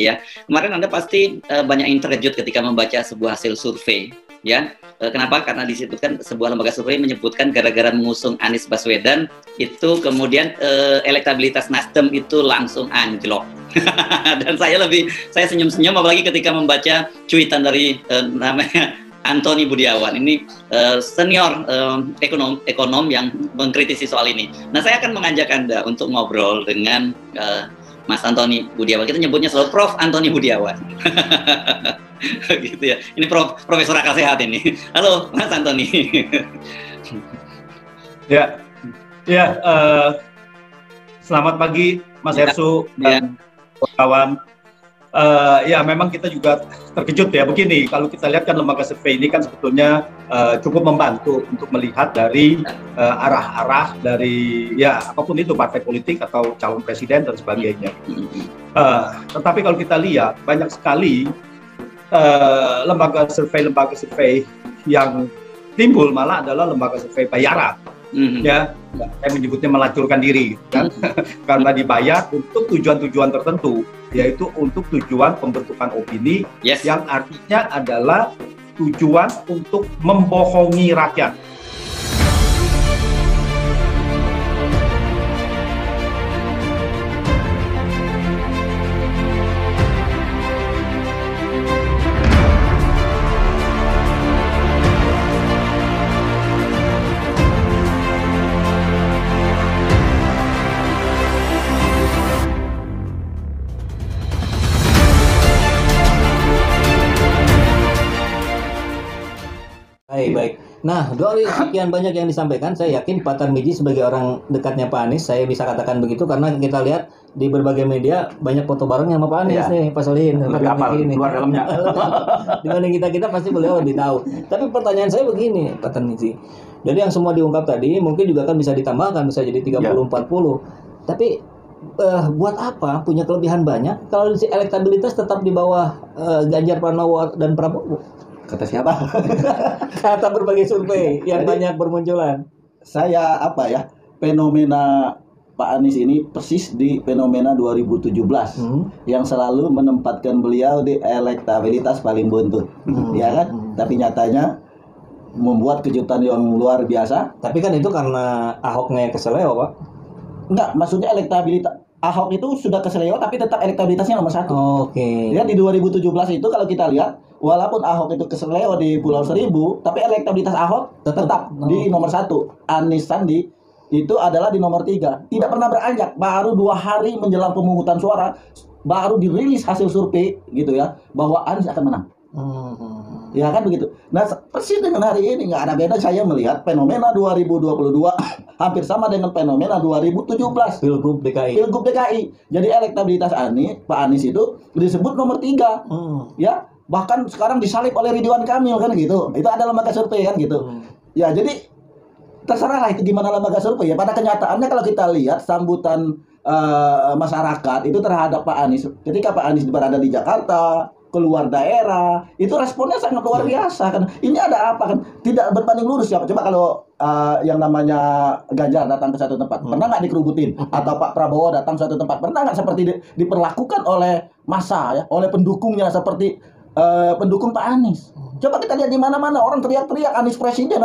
ya. Kemarin Anda pasti banyak yang terkejut ketika membaca sebuah hasil survei, ya. Kenapa? Karena disebutkan sebuah lembaga survei menyebutkan gara-gara mengusung Anies Baswedan itu kemudian elektabilitas Nasdem itu langsung anjlok. Dan saya senyum-senyum apalagi ketika membaca cuitan dari namanya Antony Budiawan, ini senior ekonom yang mengkritisi soal ini. Nah, saya akan mengajak Anda untuk ngobrol dengan Mas Antony Budiawan. Kita nyebutnya selalu Prof. Antony Budiawan. Gitu ya. Ini Profesor akal sehat ini. Halo, Mas Antony. Ya, selamat pagi Mas Hersu dan kawan. Ya, memang kita juga terkejut ya. Begini, kalau kita lihat kan lembaga survei ini kan sebetulnya cukup membantu untuk melihat dari arah-arah dari ya apapun itu partai politik atau calon presiden dan sebagainya. Tetapi kalau kita lihat banyak sekali lembaga survei yang timbul malah adalah lembaga survei bayaran. Ya, saya menyebutnya melacurkan diri, kan? Karena dibayar untuk tujuan-tujuan tertentu, yaitu untuk tujuan pembentukan opini, yang artinya adalah tujuan untuk membohongi rakyat. Baik. Nah, dari sekian banyak yang disampaikan, saya yakin Pak Tarmizi sebagai orang dekatnya Pak Anies, saya bisa katakan begitu karena kita lihat di berbagai media banyak foto bareng sama Pak Anies nih, Pak Solihin, ini. Luar dalamnya. Dibanding kita pasti beliau lebih tahu. Tapi pertanyaan saya begini, Pak Tarmizi. Dari yang semua diungkap tadi, mungkin juga kan bisa ditambahkan, bisa jadi 30-40. Tapi buat apa punya kelebihan banyak kalau elektabilitas tetap di bawah Ganjar Pranowo dan Prabowo? Kata siapa? Kata berbagai survei yang banyak bermunculan. Saya fenomena Pak Anies ini persis di fenomena 2017 yang selalu menempatkan beliau di elektabilitas paling buntut, ya kan? Tapi nyatanya membuat kejutan yang luar biasa. Tapi kan itu karena Ahoknya keseleo, Pak? Enggak, maksudnya elektabilitas Ahok itu sudah keseleo tapi tetap elektabilitasnya nomor 1. Ya, di 2017 itu kalau kita lihat, walaupun Ahok itu keseleo di Pulau Seribu, tapi elektabilitas Ahok tetap di nomor 1. Anies Sandi itu adalah di nomor 3. Tidak pernah beranjak. Baru 2 hari menjelang pemungutan suara, baru dirilis hasil survei gitu ya, bahwa Anies akan menang. Ya kan begitu. Nah, persis dengan hari ini nggak ada beda saya melihat fenomena 2022 hampir sama dengan fenomena 2017 Pilgub DKI. Jadi elektabilitas Pak Anies itu disebut nomor 3. Ya, bahkan sekarang disalib oleh Ridwan Kamil kan gitu. Itu ada lembaga survei kan gitu. Ya, jadi terserah lah itu gimana lembaga survei ya. Pada kenyataannya kalau kita lihat sambutan masyarakat itu terhadap Pak Anies ketika Pak Anies berada di Jakarta, keluar daerah, itu responnya sangat luar biasa kan. Ini ada apa kan? Tidak berbanding lurus ya. Coba kalau yang namanya Ganjar datang ke satu tempat, pernah nggak dikerubutin? Atau Pak Prabowo datang ke satu tempat, pernah nggak seperti diperlakukan oleh massa ya, oleh pendukungnya seperti pendukung Pak Anies? Coba kita lihat di mana-mana orang teriak-teriak Anies presiden.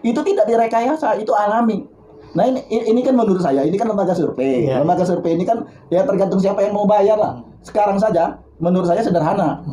Itu tidak direkayasa, itu alami. Nah ini kan menurut saya, ini kan lembaga survei. Lembaga survei ini kan ya tergantung siapa yang mau bayar lah. Sekarang saja menurut saya sederhana.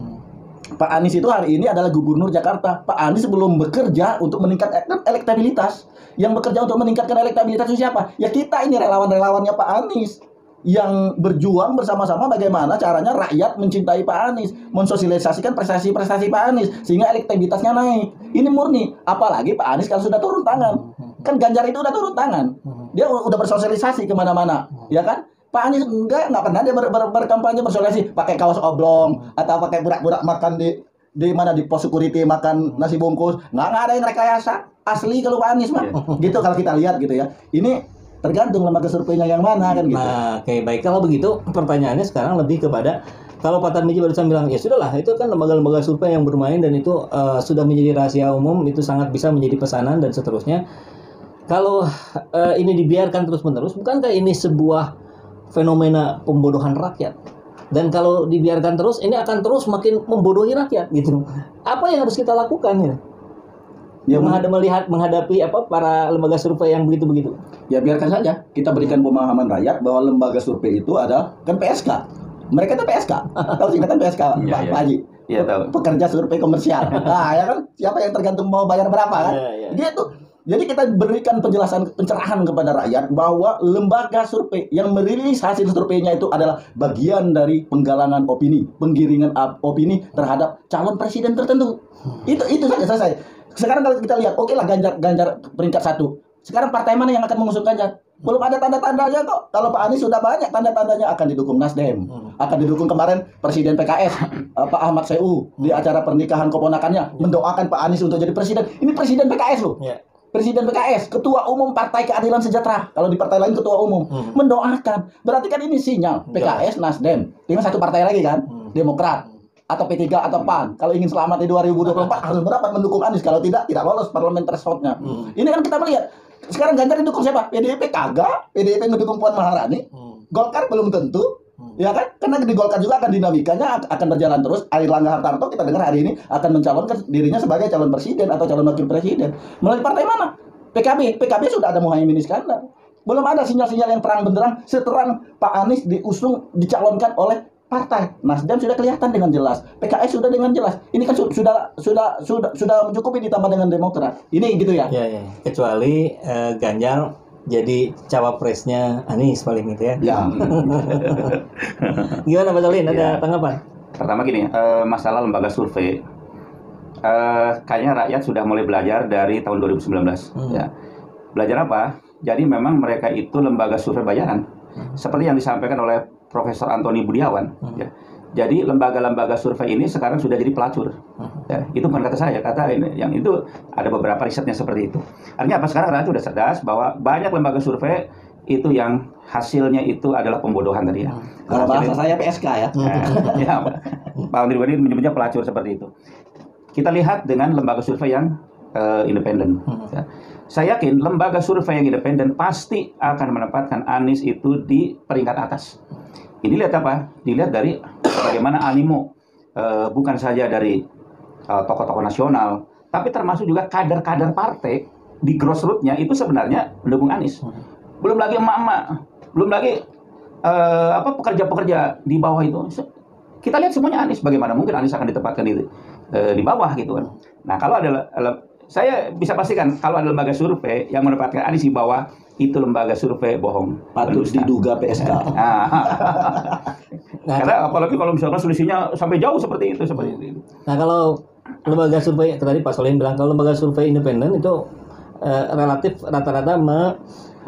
Pak Anies itu hari ini adalah gubernur Jakarta. Pak Anies belum bekerja untuk meningkatkan elektabilitas. Yang bekerja untuk meningkatkan elektabilitas itu siapa? Ya kita ini relawan-relawannya Pak Anies yang berjuang bersama-sama bagaimana caranya rakyat mencintai Pak Anies, mensosialisasikan prestasi-prestasi Pak Anies sehingga elektabilitasnya naik. Ini murni. Apalagi Pak Anies kalau sudah turun tangan. Kan Ganjar itu udah turun tangan. Dia udah bersosialisasi kemana-mana, ya kan? Pak Anies enggak pernah dia berkampanye bersosialisasi pakai kaos oblong atau pakai burak-burak makan di mana di pos security makan nasi bungkus. Nggak ada yang rekayasa. Asli kalau Pak Anies mah. Gitu kalau kita lihat gitu ya. Ini tergantung lembaga surveinya yang mana kan gitu. Nah, baik. Kalau begitu pertanyaannya sekarang lebih kepada kalau Pak Tarmizi barusan bilang ya sudahlah itu kan lembaga-lembaga survei yang bermain dan itu sudah menjadi rahasia umum, itu sangat bisa menjadi pesanan dan seterusnya. Kalau ini dibiarkan terus-menerus, bukankah ini sebuah fenomena pembodohan rakyat? Dan kalau dibiarkan terus, ini akan terus makin membodohi rakyat gitu. Apa yang harus kita lakukan ya? Menghadapi para lembaga survei yang begitu-begitu. Ya biarkan saja. Kita berikan pemahaman rakyat bahwa lembaga survei itu adalah kan PSK. Mereka itu PSK. Tahu singkatan PSK, Pak Haji? Iya tahu. Pekerja survei komersial. Nah, ya kan siapa yang tergantung mau bayar berapa kan? Gitu. Jadi kita berikan penjelasan pencerahan kepada rakyat bahwa lembaga survei yang merilis hasil surveinya itu adalah bagian dari penggalangan opini, penggiringan opini terhadap calon presiden tertentu. Itu saja selesai. Sekarang kalau kita lihat, oke lah Ganjar peringkat 1. Sekarang partai mana yang akan mengusung Ganjar? Belum ada tanda-tandanya kok. Kalau Pak Anies sudah banyak tanda-tandanya akan didukung Nasdem, akan didukung kemarin Presiden PKS Pak Ahmad Seu di acara pernikahan keponakannya mendoakan Pak Anies untuk jadi presiden. Ini Presiden PKS loh. Presiden PKS, Ketua Umum Partai Keadilan Sejahtera. Kalau di partai lain Ketua Umum mendoakan. Berarti kan ini sinyal PKS, Nasdem. Tinggal satu partai lagi kan, Demokrat atau P3 atau PAN. Kalau ingin selamat di 2024 harus merapat mendukung Anies. Kalau tidak lolos parlemen threshold-nya. Ini kan kita melihat. Sekarang Ganjar didukung siapa? PDIP kagak. PDIP mendukung Puan Maharani. Golkar belum tentu. Ya kan? Karena di Golkar juga akan dinamikanya akan berjalan terus. Airlangga Hartarto kita dengar hari ini akan mencalonkan dirinya sebagai calon presiden atau calon wakil presiden. Melalui partai mana? PKB sudah ada Muhaimin Iskandar. Belum ada sinyal-sinyal yang terang benderang seterang Pak Anies dicalonkan oleh partai. Nasdem sudah kelihatan dengan jelas. PKS sudah dengan jelas. Ini kan sudah mencukupi ditambah dengan Demokrat. Ini gitu ya. Ya. Kecuali Ganjar jadi cawapresnya Anies paling gitu ya. Gimana Pak Solin? Ada tanggapan? Pertama gini, masalah lembaga survei, kayaknya rakyat sudah mulai belajar dari tahun 2019. Ya. Belajar apa? Jadi memang mereka itu lembaga survei bayaran, seperti yang disampaikan oleh Profesor Antoni Budiawan. Ya. Jadi lembaga-lembaga survei ini sekarang sudah jadi pelacur. Ya, itu bukan kata saya, kata ini. Yang itu ada beberapa risetnya seperti itu. Artinya apa? Sekarang rakyat sudah cerdas bahwa banyak lembaga survei itu yang hasilnya itu adalah pembodohan tadi ya. Kalau bahasa saya PSK ya. Ya, Pak Menteri Budi menyebutnya pelacur seperti itu. Kita lihat dengan lembaga survei yang independen. Ya. Saya yakin lembaga survei yang independen pasti akan menempatkan Anies itu di peringkat atas. Ini lihat apa? Dilihat dari bagaimana animo bukan saja dari tokoh-tokoh nasional, tapi termasuk juga kader-kader partai di grassroots-nya itu sebenarnya mendukung Anies. Belum lagi emak-emak, belum lagi pekerja-pekerja di bawah itu. Kita lihat semuanya Anies. Bagaimana mungkin Anies akan ditempatkan di bawah gitu kan? Nah, kalau ada saya bisa pastikan kalau ada lembaga survei yang menempatkan Anies di bawah, itu lembaga survei bohong. Patut diduga PSK. Karena apalagi kalau misalkan selisihnya sampai jauh seperti itu. Nah, kalau lembaga survei tadi Pak Solin bilang kalau lembaga survei independen itu relatif rata-rata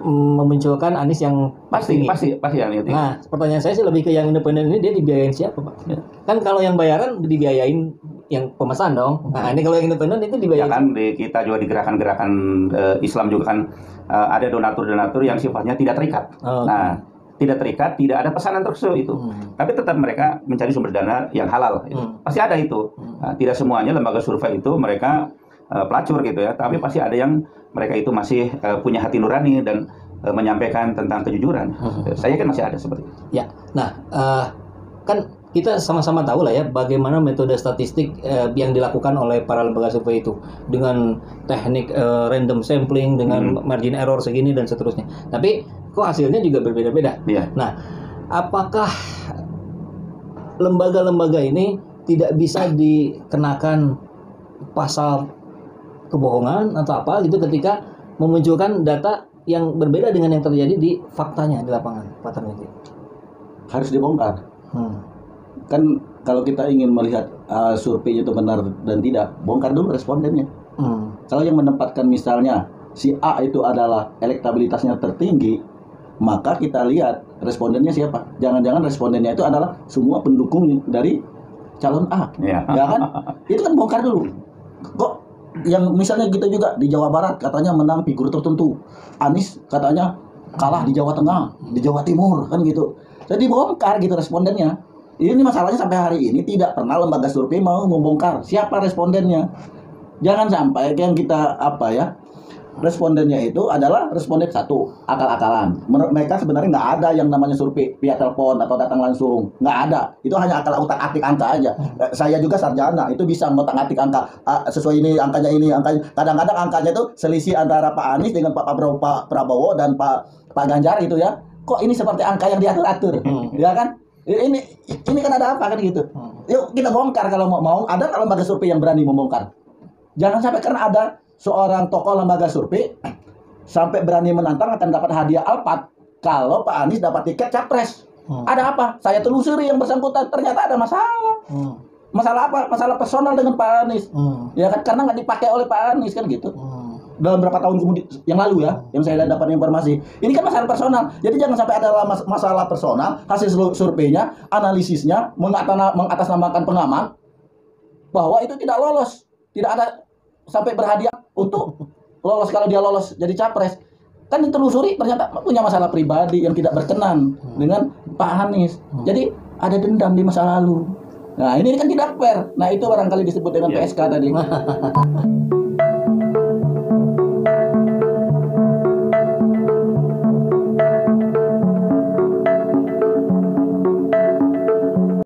memunculkan Anies yang pasti yang itu. Nah, pertanyaan saya sih lebih ke yang independen ini dia dibiayain siapa, Pak? Ya. Kan kalau yang bayaran dibiayain yang pemesan dong. Nah, ini kalau yang independen itu dibiayain. Ya kan kita juga di gerakan-gerakan Islam juga kan ada donatur-donatur yang sifatnya tidak terikat. Nah, tidak terikat, tidak ada pesanan tersebut itu. Tapi tetap mereka mencari sumber dana yang halal. Pasti ada itu. Nah, tidak semuanya lembaga survei itu mereka pelacur gitu ya. Tapi pasti ada yang mereka itu masih punya hati nurani dan menyampaikan tentang kejujuran. Saya kan masih ada seperti itu. Ya. Nah, kan kita sama-sama tahu lah ya bagaimana metode statistik yang dilakukan oleh para lembaga survei itu dengan teknik random sampling dengan margin error segini dan seterusnya. Tapi kok hasilnya juga berbeda-beda. Yeah. Nah, apakah lembaga-lembaga ini tidak bisa dikenakan pasal kebohongan atau apa gitu ketika memunculkan data yang berbeda dengan yang terjadi di faktanya di lapangan, Pak Tarmizi? Harus dibongkar. Kan kalau kita ingin melihat survei itu benar dan tidak, bongkar dulu respondennya. Kalau yang menempatkan misalnya si A itu adalah elektabilitasnya tertinggi, maka kita lihat respondennya siapa. Jangan-jangan respondennya itu adalah semua pendukung dari calon A, ya kan? Itu kan bongkar dulu. Kok yang misalnya gitu juga di Jawa Barat katanya menang figur tertentu, Anies katanya kalah di Jawa Tengah, di Jawa Timur, kan gitu. Jadi bongkar gitu respondennya. Ini masalahnya sampai hari ini tidak pernah lembaga survei mau membongkar siapa respondennya. Jangan sampai yang kita respondennya itu adalah responden satu, akal-akalan. Menurut mereka sebenarnya nggak ada yang namanya survei via telepon atau datang langsung, nggak ada. Itu hanya akal utak-atik angka aja. Saya juga sarjana, itu bisa ngotak-atik angka sesuai ini angkanya. Kadang-kadang angkanya itu selisih antara Pak Anies dengan Pak Prabowo dan Pak Ganjar itu ya. Kok ini seperti angka yang diatur-atur, ya kan? Ini kan ada apa kan gitu. Yuk kita bongkar kalau mau. Ada kalau lembaga survei yang berani membongkar. Jangan sampai karena ada seorang tokoh lembaga survei sampai berani menantang akan dapat hadiah Alphard kalau Pak Anies dapat tiket capres. Ada apa? Saya telusuri yang bersangkutan, ternyata ada masalah. Masalah apa? Masalah personal dengan Pak Anies. Ya kan, karena nggak dipakai oleh Pak Anies kan gitu. Dalam berapa tahun kemudian yang lalu ya, yang saya dapat informasi. Ini kan masalah personal. Jadi jangan sampai ada masalah personal, hasil surveinya, analisisnya mengatasnamakan pengamat bahwa itu tidak lolos, tidak ada sampai berhadiah untuk lolos kalau dia lolos jadi capres. Kan ditelusuri ternyata punya masalah pribadi yang tidak berkenan dengan Pak Anies. Jadi ada dendam di masa lalu. Nah, ini kan tidak fair. Nah, itu barangkali disebut dengan PSK tadi.